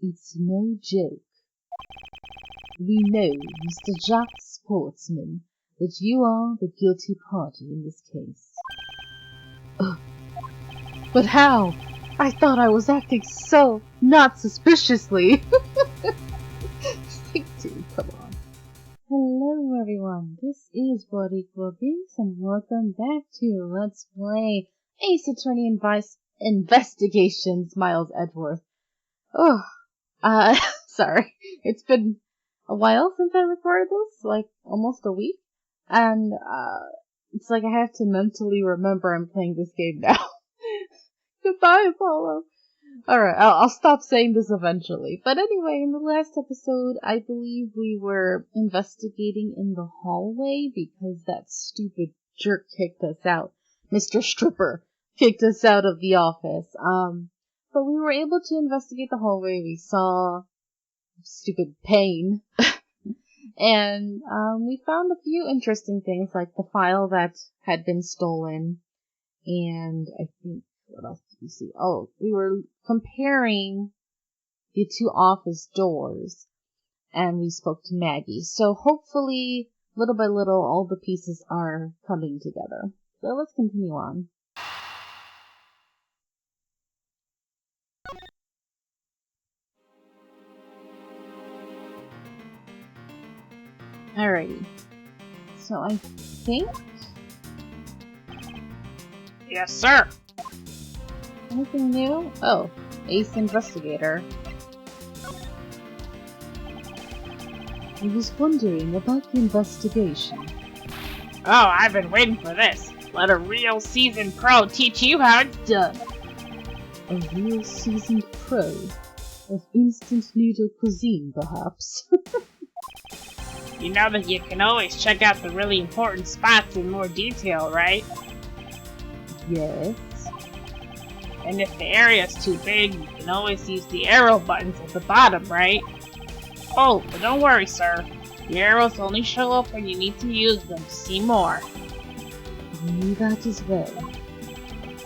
It's no joke. We know, Mr. Jack Sportsman, that you are the guilty party in this case. Ugh. But how? I thought I was acting so not suspiciously. Dude, come on. Hello everyone, this is Blood Equal Beings and welcome back to Let's Play Ace Attorney Investigations Miles Edgeworth. Oh, sorry. It's been a while since I recorded this, like almost a week. And, it's like I have to mentally remember I'm playing this game now. Goodbye, Apollo. Alright, I'll stop saying this eventually. But anyway, in the last episode, I believe we were investigating in the hallway because that stupid jerk kicked us out. Mr. Stripper kicked us out of the office. But we were able to investigate the hallway. We saw stupid pain. And we found a few interesting things, like the file that had been stolen. And I think, what else did we see? Oh, we were comparing the two office doors. And we spoke to Maggie. So hopefully, little by little, all the pieces are coming together. So let's continue on. Alrighty. So I think... Yes, sir. Anything new? Oh, Ace Investigator. I was wondering about the investigation. Oh, I've been waiting for this. Let a real seasoned pro teach you how it's done. A real seasoned pro of instant noodle cuisine, perhaps. You know that you can always check out the really important spots in more detail, right? Yes. And if the area's too big, you can always use the arrow buttons at the bottom, right? Oh, but don't worry, sir. The arrows only show up when you need to use them to see more. I knew that as well.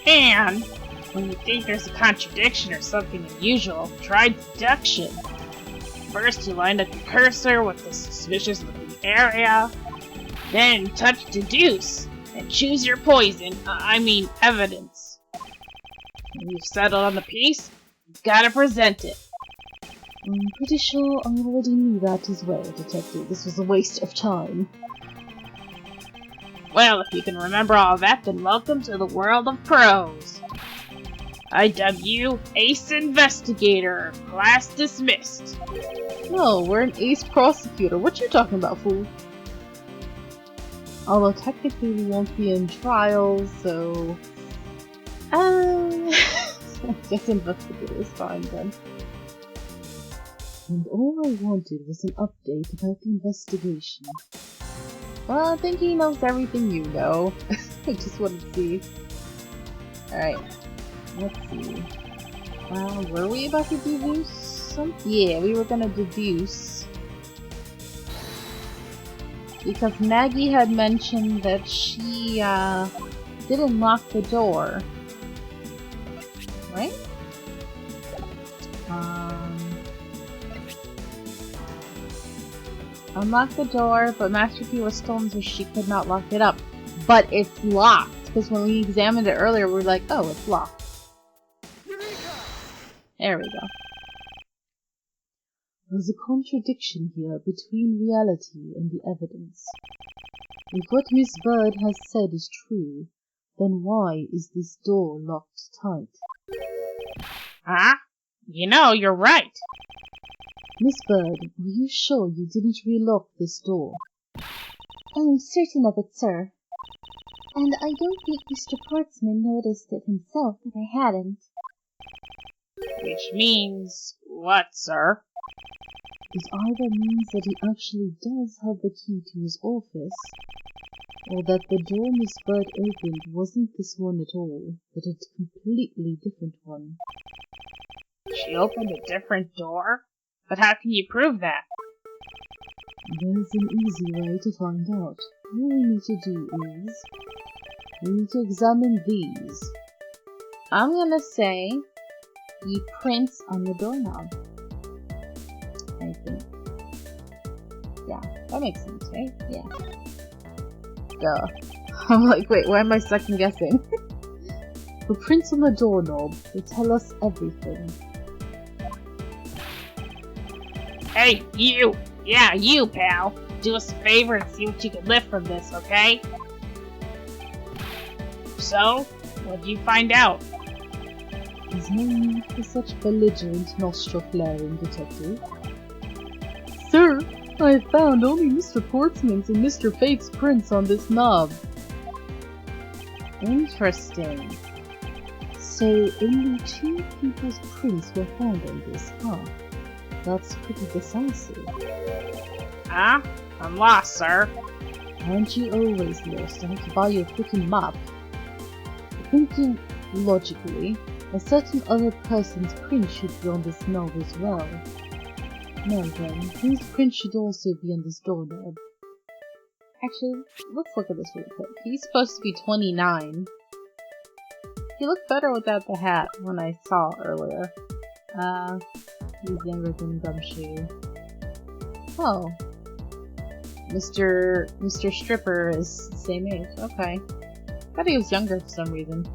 And when you think there's a contradiction or something unusual, try deduction. First, you line up your cursor with the suspicious-looking area. Then, touch deduce, and choose your poison, evidence. When you've settled on the piece, you've gotta present it. I'm pretty sure I already knew that as well, Detective. This was a waste of time. Well, if you can remember all that, then welcome to the world of pros. I dub you Ace Investigator. Class dismissed. No, we're an ace prosecutor. What you talking about, fool? Although technically we won't be in trials, so... I guess investigator is fine then. And all I wanted was an update about the investigation. Well, I think he knows everything you know. I just wanted to see. Alright. Let's see. Were we about to deduce something? Yeah, we were gonna deduce. Because Maggie had mentioned that she, didn't lock the door. Right? Unlocked the door, but Master Key was stolen so she could not lock it up. But it's locked! Because when we examined it earlier, we were like, oh, it's locked. There we go. There's a contradiction here between reality and the evidence. If what Miss Bird has said is true, then why is this door locked tight? Huh? You know, you're right. Miss Bird, are you sure you didn't relock this door? I am certain of it, sir. And I don't think Mr. Portsman noticed it himself if I hadn't. Which means what, sir? It either means that he actually does have the key to his office, or that the door Miss Bird opened wasn't this one at all, but a completely different one. She opened a different door? But how can you prove that? There's an easy way to find out. All we need to do is... we need to examine these. I'm gonna say the prints on the doorknob. I think. Yeah, that makes sense, right? Yeah. Duh. I'm like, wait, why am I second guessing? The prints on the doorknob, they tell us everything. Hey, you! Yeah, you, pal! Do us a favor and see what you can lift from this, okay? So, what'd you find out? There's no need for such belligerent nostril-flaring, detective. Sir, I have found only Mr. Portsman's and Mr. Fate's prints on this knob. Interesting. So, only 2 people's prints were found on this, huh? That's pretty decisive. Huh? I'm lost, sir. Aren't you always lost? I have to buy you a freaking map. Thinking logically, a certain other person's print should be on this knob as well. Now then, whose print should also be on this doorknob? Actually, let's look at this real quick. He's supposed to be 29. He looked better without the hat when I saw earlier. He's younger than Gumshoe. Oh. Mr. Stripper is the same age. Okay. Thought he was younger for some reason.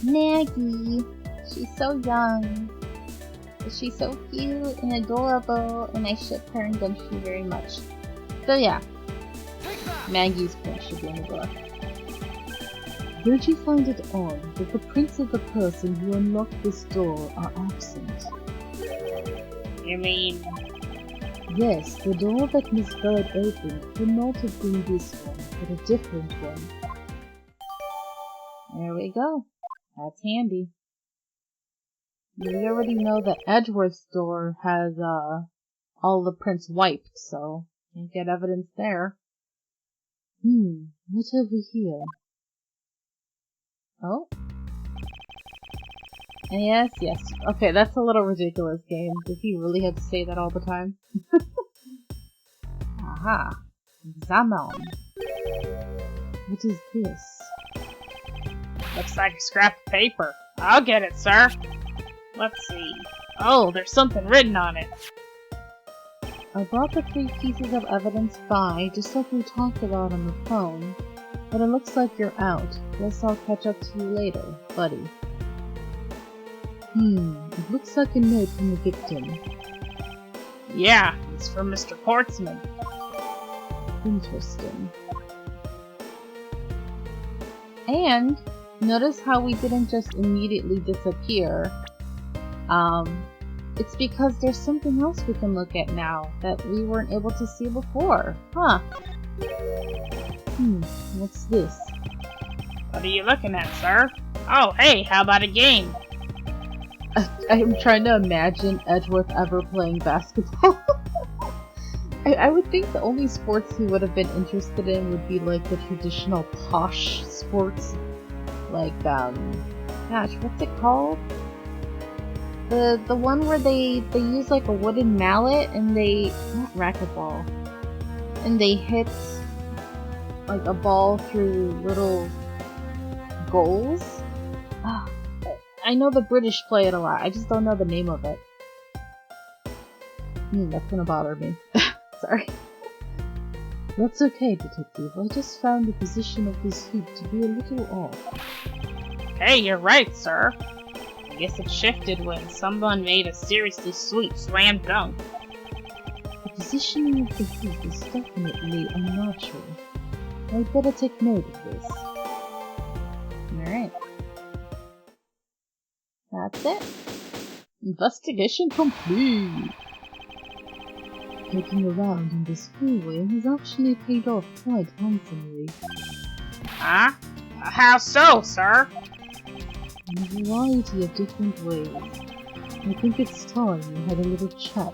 Maggie! She's so young. She's so cute and adorable, and I ship her and Gumshoe very much. So yeah. Maggie's print should be on the door. Don't you find it odd that the prints of the person who unlocked this door are absent? You mean... Yes, the door that Miss Bird opened could not have been this one, but a different one. There we go. That's handy. We already know that Edgeworth's door has, all the prints wiped, so can't get evidence there. What have we here? Oh. Yes. Okay, that's a little ridiculous, game. Does he really have to say that all the time? Aha. Examine. What is this? Looks like a scrap of paper. I'll get it, sir. Let's see. Oh, there's something written on it. I brought the 3 pieces of evidence by, just like we talked about on the phone. But it looks like you're out. Guess I'll catch up to you later, buddy. It looks like a note from the victim. Yeah, it's from Mr. Portsman. Interesting. And, notice how we didn't just immediately disappear. It's because there's something else we can look at now that we weren't able to see before. Huh. What's this? What are you looking at, sir? Oh, hey, how about a game? I'm trying to imagine Edgeworth ever playing basketball. I would think the only sports he would have been interested in would be like the traditional posh sports. Like, gosh, what's it called? The one where they use like a wooden mallet and not racquetball. And they hit like a ball through little goals. I know the British play it a lot. I just don't know the name of it. That's gonna bother me. Sorry. That's okay, detective. I just found the position of this hoop to be a little off. Hey, you're right, sir. I guess it shifted when someone made a seriously sweet slam dunk. The positioning of the hoop is definitely unnatural. I'd better take note of this. Alright. That's it. Investigation complete! Poking around in this hallway has actually paid off quite handsomely. Huh? How so, sir? In a variety of different ways. I think it's time we had a little chat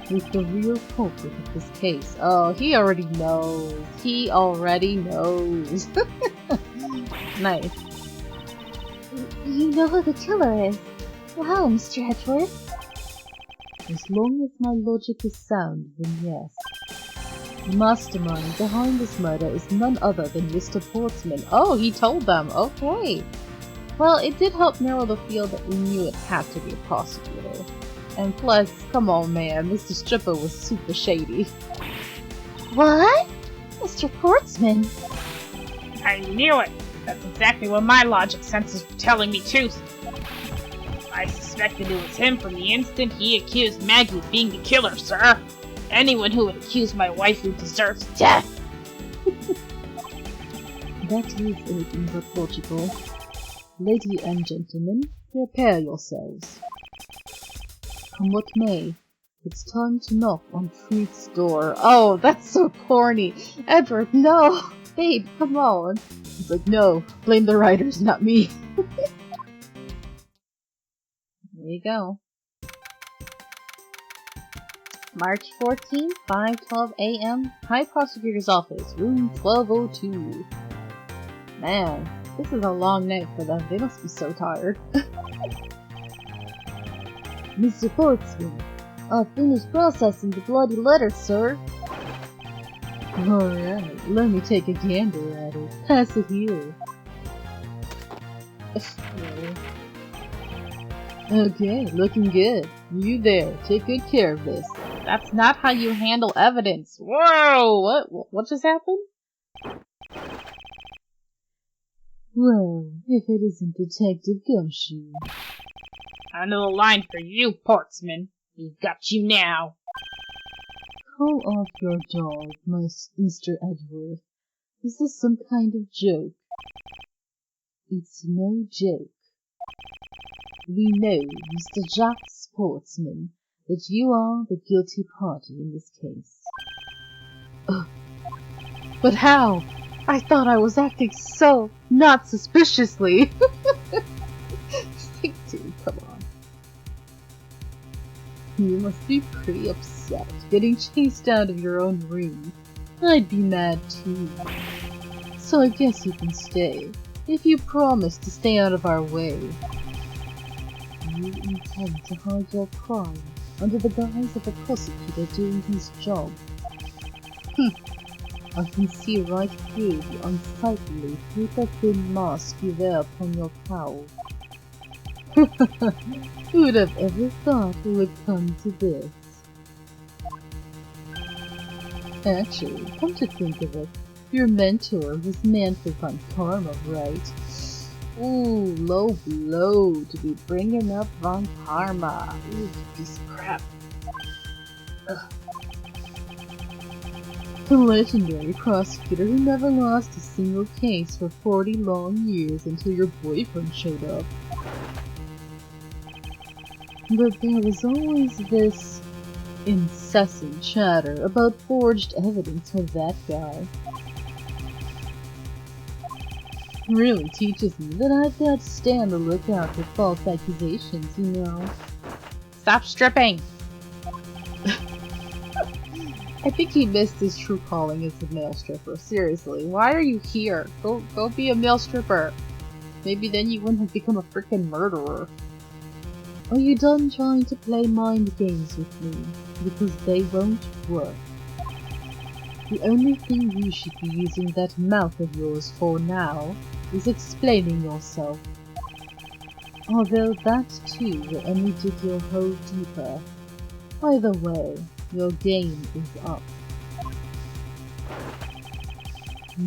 with the real culprit of this case. Oh, he already knows. He already knows. Nice. You know who the killer is. Wow, Mr. Edgeworth. As long as my logic is sound, then yes. The mastermind behind this murder is none other than Mr. Portsman. Oh, he told them. Okay. Well, it did help narrow the field that we knew it had to be a prosecutor. And plus, come on man, Mr. Stripper was super shady. What? Mr. Portsman? I knew it! That's exactly what my logic senses were telling me too. I suspected it was him from the instant he accused Maggie of being the killer, sir. Anyone who would accuse my waifu deserves death. That is anything but logical. Ladies and gentlemen, prepare yourselves. Come what may, it's time to knock on Truth's door. Oh, that's so corny! Edward, no! Babe, come on! He's like, no, blame the writers, not me. There you go. March 14th, 5:12 a.m. High Prosecutor's Office, room 1202. Man, this is a long night for them. They must be so tired. Mr. Portsman, I've finished processing the bloody letter, sir. Alright, let me take a gander at it. Pass it here. Okay, looking good. You there, take good care of this. That's not how you handle evidence. Whoa! What just happened? Well, if it isn't Detective Gumshoe. Another line for you, Portsman. We've got you now. Call off your dog, Mr. Edgeworth. Is this some kind of joke? It's no joke. We know, Mr. Jacques Sportsman, that you are the guilty party in this case. But how? I thought I was acting so not suspiciously. Like, dude, come on. You must be pretty upset getting chased out of your own room. I'd be mad too. So I guess you can stay, if you promise to stay out of our way. You intend to hide your crime under the guise of a prosecutor doing his job. I can see right through the unsightly, paper-thin mask you wear upon your cowl. Who'd have ever thought it would come to this? Actually, come to think of it, your mentor was Manfred von Karma, right? Ooh, low blow to be bringing up Von Karma. Ooh, piece of crap. Ugh. The legendary prosecutor who never lost a single case for 40 long years until your boyfriend showed up. But there was always this incessant chatter about forged evidence of that guy. Really teaches me that I've got to stay on the lookout for false accusations, you know. Stop stripping! I think he missed his true calling as a male stripper. Seriously, why are you here? Go be a male stripper. Maybe then you wouldn't have become a freaking murderer. Are you done trying to play mind games with me? Because they won't work. The only thing you should be using that mouth of yours for now is explaining yourself. Although that too will only dig your hole deeper. Either way, your game is up.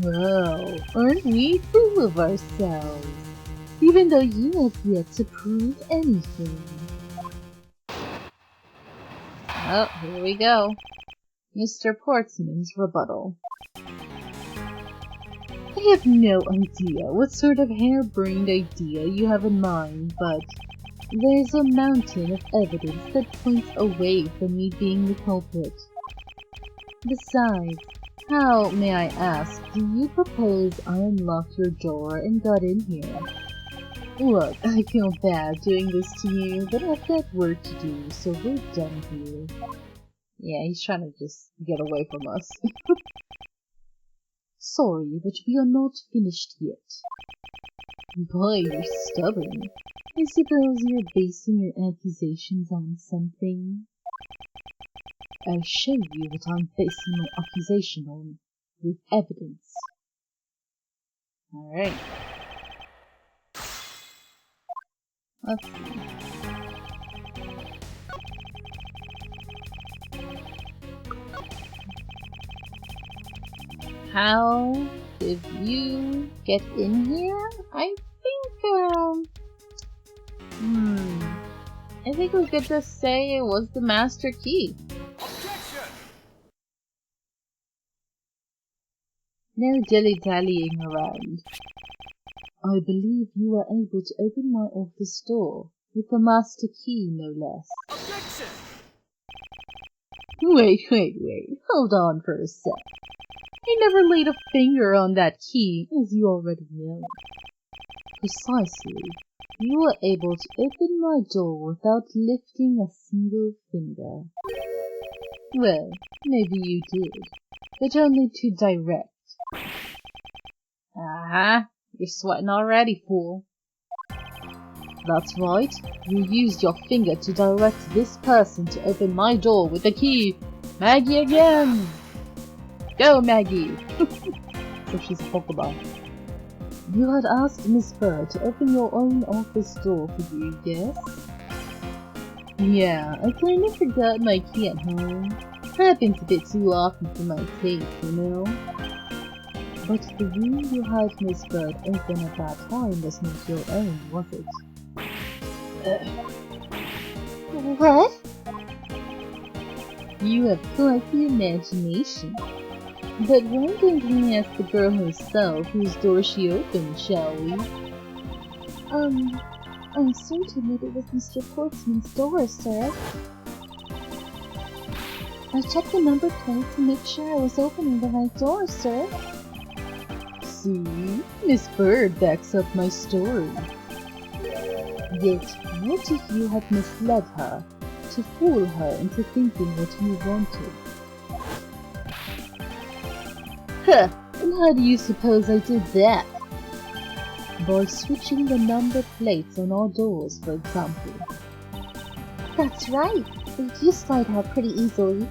Well, aren't we full of ourselves? Even though you have yet to prove anything. Oh, here we go. Mr. Portsman's rebuttal. I have no idea what sort of harebrained idea you have in mind, but there's a mountain of evidence that points away from me being the culprit. Besides, how, may I ask, do you propose I unlocked your door and got in here? Look, I feel bad doing this to you, but I've got work to do, so we're done here. Yeah, he's trying to just get away from us. Sorry, but we are not finished yet. Boy, you're stubborn. I suppose you're basing your accusations on something? I'll show you what I'm basing my accusation on, with evidence. Alright. Let's see. How did you get in here? I think we could just say it was the master key. Objection! No dilly-dallying around. I believe you were able to open my office door with the master key, no less. Objection! Wait. Hold on for a sec. I never laid a finger on that key, as you already know. Precisely. You were able to open my door without lifting a single finger. Well, maybe you did, but only to direct. You're sweating already, fool. That's right, you used your finger to direct this person to open my door with the key. Maggie again! Go, Maggie! So she's a Pokeball. You had asked Miss Bird to open your own office door for you, yes? Yeah, I kinda forgot my key at home. Happens a bit too often for my taste, you know? But the room you had Miss Bird open at that time was not your own, was it? What? You have quite the imagination. But why don't we ask the girl herself whose door she opened, shall we? I'm certain that it was Mr. Portsman's door, sir. I checked the number plate to make sure I was opening the right door, sir. See, Miss Bird backs up my story. Yet, what if you had misled her, to fool her into thinking what you wanted? Huh, and how do you suppose I did that? By switching the number plates on our doors, for example. That's right. They do slide out pretty easily.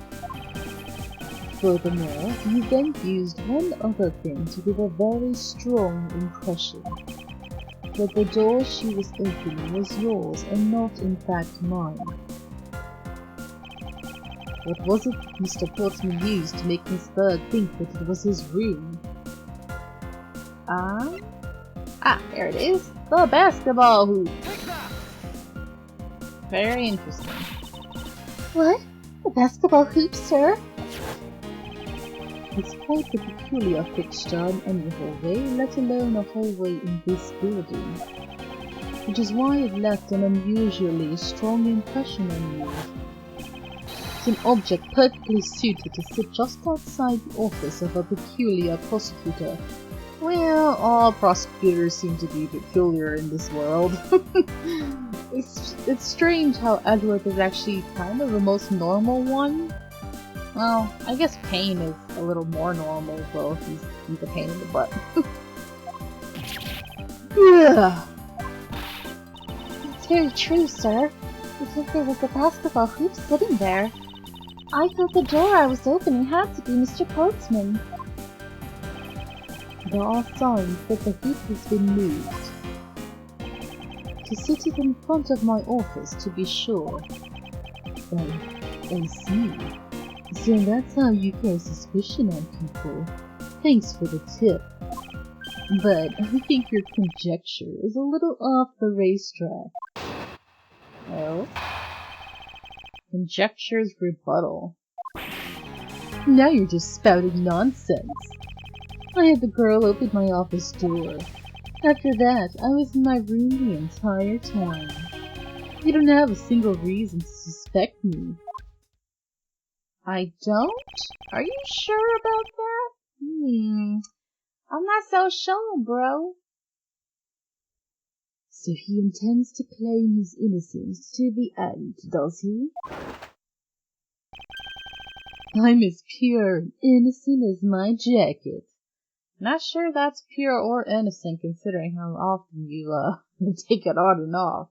Furthermore, you then used one other thing to give a very strong impression. That the door she was opening was yours and not in fact mine. What was it that Mr. Portsman used to make Miss Bird think that it was his room? There it is. The basketball hoop. Very interesting. What? A basketball hoop, sir? It's quite a peculiar fixture in any hallway, let alone a hallway in this building. Which is why it left an unusually strong impression on you. It's an object perfectly suited to sit just outside the office of a peculiar prosecutor. Well, all prosecutors seem to be peculiar in this world. It's strange how Edgeworth is actually kind of the most normal one. Well, I guess Pain is a little more normal, though he's a pain in the butt. Yeah. That's very true, sir. You think there was a basketball hoop sitting there? I thought the door I was opening had to be Mr. Portsman. There are signs that the hoop has been moved. To sit it in front of my office, to be sure. I see. So that's how you throw suspicion on people. Thanks for the tip. But I think your conjecture is a little off the racetrack. Oh? Conjecture's rebuttal. Now you're just spouting nonsense. I had the girl open my office door. After that, I was in my room the entire time. You don't have a single reason to suspect me. I don't? Are you sure about that? I'm not so sure, bro. So he intends to claim his innocence to the end, does he? I'm as pure and innocent as my jacket. Not sure that's pure or innocent, considering how often you, take it on and off.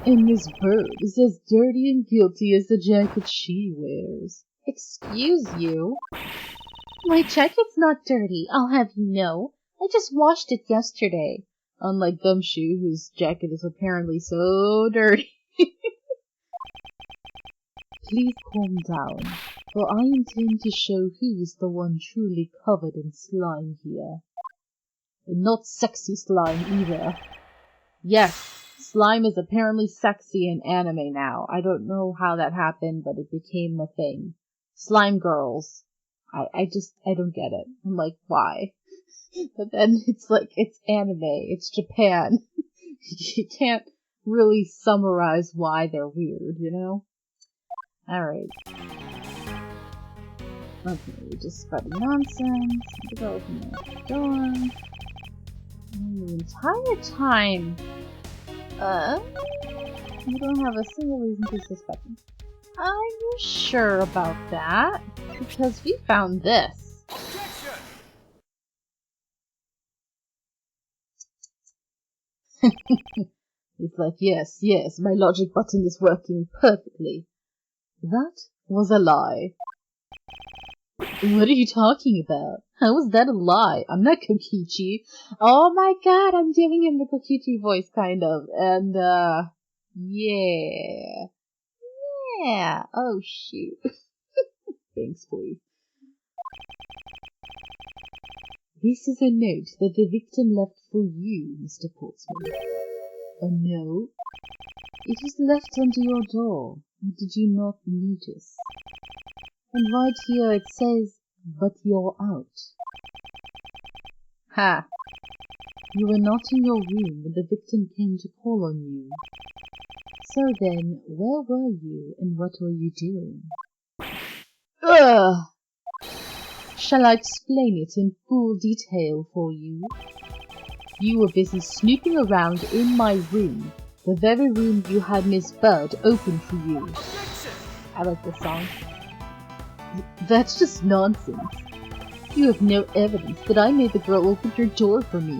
And Miss Bird is as dirty and guilty as the jacket she wears. Excuse you? My jacket's not dirty, I'll have you know. I just washed it yesterday. Unlike Gumshoe, whose jacket is apparently so dirty Please calm down, for I intend to show who is the one truly covered in slime here. And not sexy slime either. Yes, slime is apparently sexy in anime now. I don't know how that happened, but it became a thing. Slime girls. I don't get it. I'm like, why? But then it's like, it's anime. It's Japan. You can't really summarize why they're weird, you know? Alright. Okay, we just spread nonsense. Go open the door. And the entire time, you don't have a single reason to suspect me. Are you sure about that? Because we found this. Objection! It's like, yes, my logic button is working perfectly. That was a lie. What are you talking about? How was that a lie? I'm not Kokichi. Oh my god, I'm giving him the Kokichi voice, kind of. And, yeah. Yeah. Oh, shoot. Thanks, please. This is a note that the victim left for you, Mr. Portsmouth. A note? It was left under your door. Did you not notice? And right here it says, but you're out. Ha! You were not in your room when the victim came to call on you. So then, where were you and what were you doing? Ugh! Shall I explain it in full detail for you? You were busy snooping around in my room, the very room you had Miss Bird open for you. Objection! I like this song. That's just nonsense. You have no evidence that I made the girl open your door for me.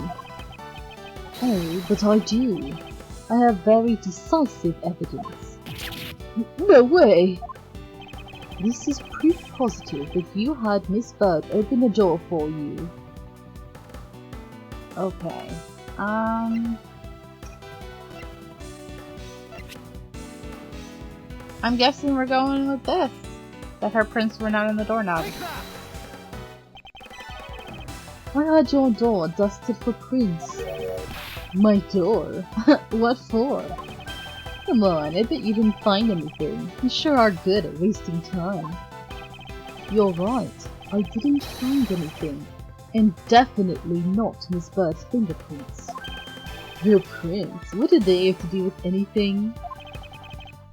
Oh, but I do. I have very decisive evidence. No way! This is proof positive that you had Miss Bird open the door for you. Okay. I'm guessing we're going with this. That her prints were not in the doorknob. Take that! I had your door dusted for prints. My door? What for? Come on, I bet you didn't find anything. You sure are good at wasting time. You're right, I didn't find anything. And definitely not Miss Bird's fingerprints. Her prints? What did they have to do with anything?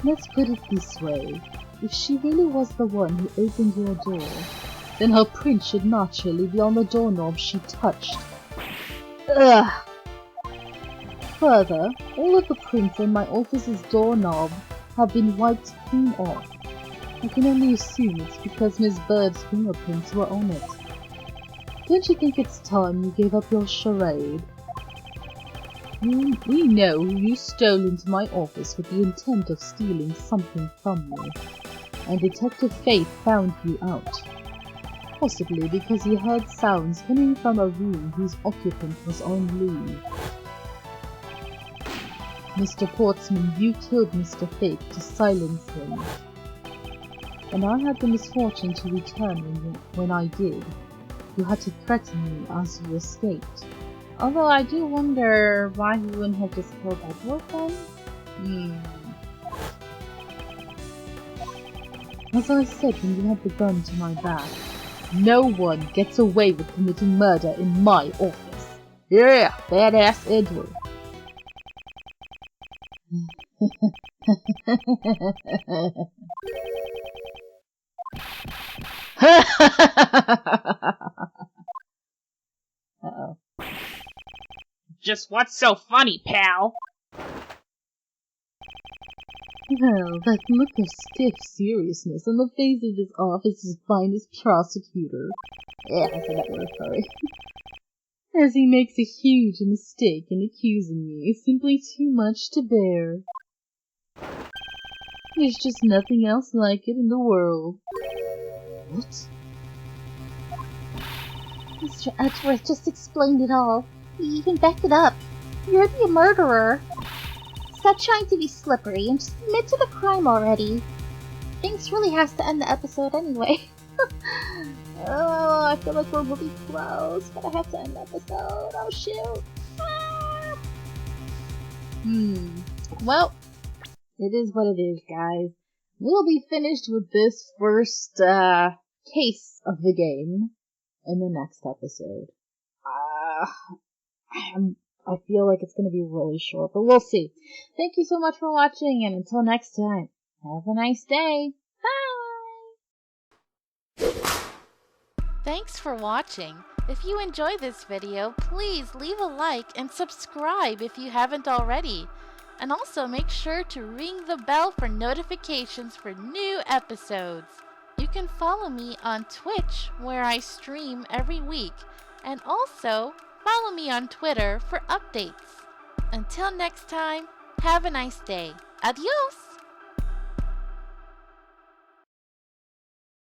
Let's put it this way. If she really was the one who opened your door, then her print should naturally be on the doorknob she touched. Ugh! Further, all of the prints on my office's doorknob have been wiped clean off. I can only assume it's because Miss Bird's fingerprints were on it. Don't you think it's time you gave up your charade? We know you stole into my office with the intent of stealing something from me, and Detective Faith found you out. Possibly because he heard sounds coming from a room whose occupant was on leave. Mr. Portsmouth, you killed Mr. Faith to silence him. And I had the misfortune to return when I did. You had to threaten me as you escaped. Although I do wonder why he wouldn't have just killed Edgeworth then? As I said when you had the gun to my back, no one gets away with committing murder in my office. Yeah, badass Edgeworth. Uh-oh. Just what's so funny, pal? Well, that look of stiff seriousness on the face of this office's finest prosecutor. Yeah, I said that word, sorry. As he makes a huge mistake in accusing me is simply too much to bear. There's just nothing else like it in the world. What? Mr. Edgeworth just explained it all. He even backed it up. You're the murderer. Stop trying to be slippery and just admit to the crime already. Binks really has to end the episode anyway. Oh, I feel like we're really close, but I have to end the episode. Oh shoot. Ah. Well, it is what it is, guys. We'll be finished with this first case of the game in the next episode. I feel like it's going to be really short, but we'll see. Thank you so much for watching, and until next time, have a nice day. Bye! Thanks for watching. If you enjoyed this video, please leave a like and subscribe if you haven't already. And also make sure to ring the bell for notifications for new episodes. You can follow me on Twitch, where I stream every week, and also follow me on Twitter for updates. Until next time, have a nice day. Adios!